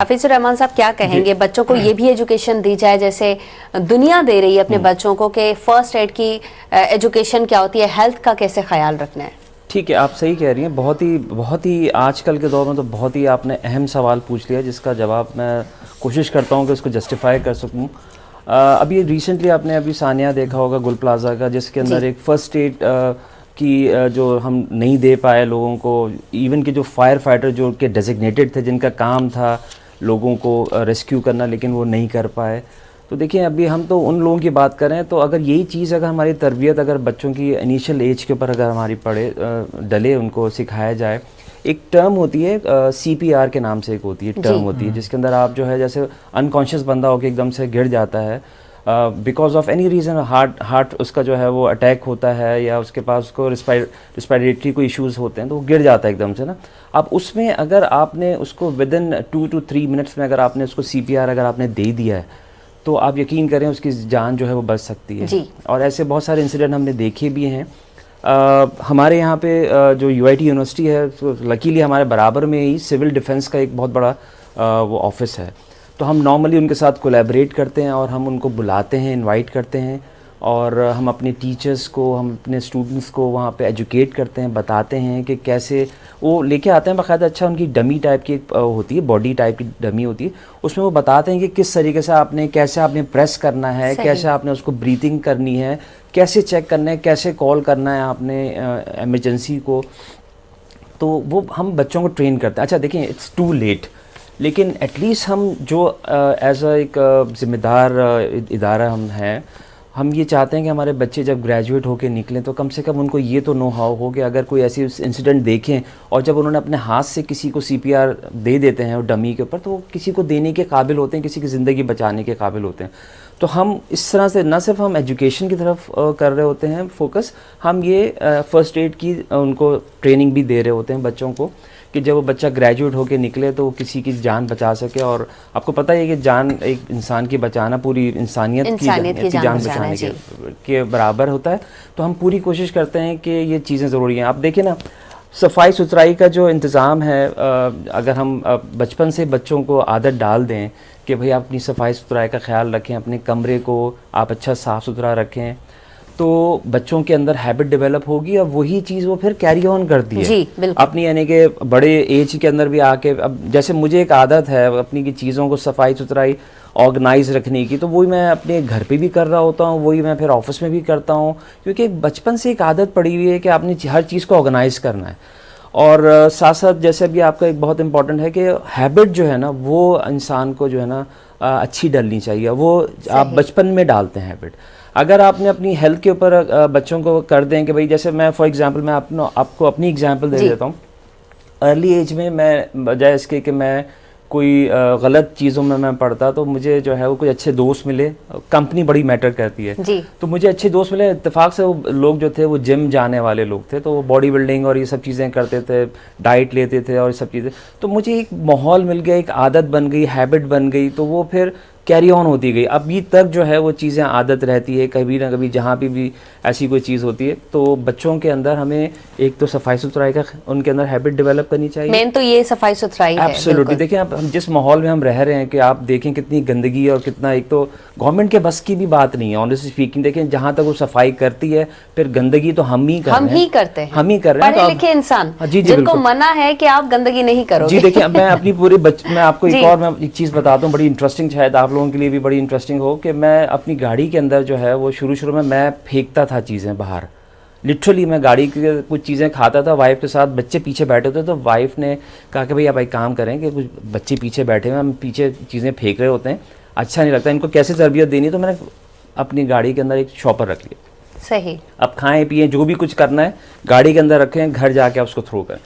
हाफिजुर रहमान साहब क्या कहेंगे, बच्चों को ये भी एजुकेशन दी जाए जैसे दुनिया दे रही है अपने बच्चों को कि फर्स्ट एड की एजुकेशन क्या होती है, हेल्थ का कैसे ख्याल रखना है। ठीक है, आप सही कह रही हैं। बहुत ही आजकल के दौर में तो बहुत ही आपने अहम सवाल पूछ लिया जिसका जवाब मैं कोशिश करता हूं कि उसको जस्टिफाई कर सकूं। अभी रिसेंटली आपने अभी सानिया देखा होगा गुल प्लाजा का, जिसके अंदर एक फ़र्स्ट एड की जो हम नहीं दे पाए लोगों को, इवन कि जो फायर फाइटर जो के डेजिग्नेटेड थे जिनका काम था लोगों को रेस्क्यू करना, लेकिन वो नहीं कर पाए। तो देखिए अभी हम तो उन लोगों की बात करें, तो अगर यही चीज़ अगर हमारी तरबियत अगर बच्चों की इनिशियल एज के ऊपर अगर हमारी डले उनको सिखाया जाए। एक टर्म होती है CPR के नाम से एक होती है टर्म होती है, जिसके अंदर आप जो है जैसे अनकॉन्शियस बंदा होकर एकदम से गिर जाता है because of any reason, heart उसका जो है वो अटैक होता है या उसके पास उसको रिस्पायरेटरी कोई इश्यूज़ होते हैं तो वो गिर जाता है एकदम से ना। अब उसमें अगर आपने उसको विद इन 2 to 3 मिनट्स में अगर आपने उसको CPR अगर आपने दे दिया है तो आप यकीन करें उसकी जान जो है वो बच सकती है जी। और ऐसे बहुत सारे इंसिडेंट हमने देखे भी हैं। हमारे यहाँ पे जो UIT यूनिवर्सिटी है, तो लकीली हमारे बराबर में ही सिविल डिफेंस का एक बहुत बड़ा वो ऑफिस है। तो हम नॉर्मली उनके साथ कोलैबोरेट करते हैं और हम उनको बुलाते हैं, इनवाइट करते हैं और हम अपने टीचर्स को, हम अपने स्टूडेंट्स को वहाँ पे एजुकेट करते हैं, बताते हैं कि कैसे वो लेके आते हैं बाकायदा। अच्छा, उनकी डमी टाइप की होती है, बॉडी टाइप की डमी होती है, उसमें वो बताते हैं कि किस तरीके से आपने कैसे आपने प्रेस करना है, कैसे आपने उसको ब्रीथिंग करनी है, कैसे चेक करना है, कैसे कॉल करना है आपने एमरजेंसी को। तो वो हम बच्चों को ट्रेन करते हैं। अच्छा देखिए, इट्स टू लेट, लेकिन एटलीस्ट हम जो एज अ एक ज़िम्मेदार इदारा हम हैं, हम ये चाहते हैं कि हमारे बच्चे जब ग्रेजुएट होकर निकलें तो कम से कम उनको ये तो नो हाउ हो कि अगर कोई ऐसी इंसिडेंट देखें और जब उन्होंने अपने हाथ से किसी को CPR दे देते हैं डमी के ऊपर, तो वो किसी को देने के काबिल होते हैं, किसी की ज़िंदगी बचाने के काबिल होते हैं। तो हम इस तरह से न सिर्फ हम एजुकेशन की तरफ कर रहे होते हैं फोकस, हम ये फ़र्स्ट एड की उनको ट्रेनिंग भी दे रहे होते हैं बच्चों को कि जब वो बच्चा ग्रेजुएट होकर निकले तो वो किसी की जान बचा सके। और आपको पता है कि जान एक इंसान की बचाना पूरी इंसानियत की जान बचाने के बराबर होता है। तो हम पूरी कोशिश करते हैं कि ये चीज़ें ज़रूरी हैं। आप देखिए ना, सफाई सुथराई का जो इंतज़ाम है, अगर हम बचपन से बच्चों को आदत डाल दें कि भाई आप अपनी सफाई सुथराई का ख्याल रखें, अपने कमरे को आप अच्छा साफ़ सुथरा रखें, तो बच्चों के अंदर हैबिट डेवलप होगी और वही चीज़ वो फिर कैरी ऑन करती है जी, अपनी, यानी कि बड़े एज के अंदर भी आके। अब जैसे मुझे एक आदत है अपनी की चीज़ों को सफाई सुथराई ऑर्गेनाइज रखने की, तो वही मैं अपने घर पे भी कर रहा होता हूँ, वही मैं फिर ऑफिस में भी करता हूँ, क्योंकि बचपन से एक आदत पड़ी हुई है कि आपने हर चीज़ को ऑर्गेनाइज करना है। और साथ साथ जैसे अभी आपका एक बहुत इंपॉर्टेंट है कि हैबिट जो है ना वो इंसान को जो है ना अच्छी डलनी चाहिए, वो आप बचपन में डालते हैं हैबिट। अगर आपने अपनी हेल्थ के ऊपर बच्चों को कर दें कि भाई, जैसे मैं फॉर एग्जांपल मैं आपको अपनी एग्जांपल दे देता हूँ। अर्ली एज में मैं बजाय इसके कि मैं कोई गलत चीज़ों में मैं पढ़ता, तो मुझे जो है वो कुछ अच्छे दोस्त मिले। कंपनी बड़ी मैटर करती है जी। तो मुझे अच्छे दोस्त मिले, इत्तेफाक से वो लोग जो थे वो जिम जाने वाले लोग थे, तो वो बॉडी बिल्डिंग और ये सब चीज़ें करते थे, डाइट लेते थे और ये सब चीज़ें। तो मुझे एक माहौल मिल गया, एक आदत बन गई, हैबिट बन गई, तो वो फिर कैरी ऑन होती गई। अभी तक जो है वो चीज़ें आदत रहती है, कभी ना कभी जहाँ भी ऐसी कोई चीज़ होती है। तो बच्चों के अंदर हमें एक तो सफाई सुथराई का उनके अंदर हैबिट डेवलप करनी चाहिए। मेन तो ये सफाई सुथराई है। एब्सोल्युटली। देखिए आप, हम जिस माहौल में हम रह रहे हैं कि आप देखें कितनी गंदगी और कितना, एक तो गवर्नमेंट के बस की भी बात नहीं है ऑनेस्टली स्पीकिंग। देखें जहाँ तक वो सफाई करती है, फिर गंदगी तो हम ही कर रहे हैं, हम ही कर रहे हैं। पढ़े लिखे इंसान जिनको मना है कि आप गंदगी नहीं करोगे। जी देखिए, मैं अपनी मैं आपको एक चीज़ बताता हूँ, बड़ी इंटरेस्टिंग, शायद आप लोगों के लिए भी बड़ी इंटरेस्टिंग हो, कि मैं अपनी गाड़ी के अंदर जो है वो शुरू में मैं फेंकता था चीज़ें बाहर। लिटरली मैं गाड़ी की कुछ चीज़ें खाता था वाइफ के साथ, बच्चे पीछे बैठे होते, तो वाइफ ने कहा कि भाई आप एक काम करें कि कुछ बच्चे पीछे बैठे हुए, हम पीछे चीज़ें फेंक रहे होते हैं, अच्छा नहीं लगता, इनको कैसे तरबियत देनी। तो मैंने अपनी गाड़ी के अंदर एक शॉपर रख लिया। सही। अब खाएं पिएं जो भी कुछ करना है गाड़ी के अंदर रखें, घर जाके आप उसको थ्रो करें।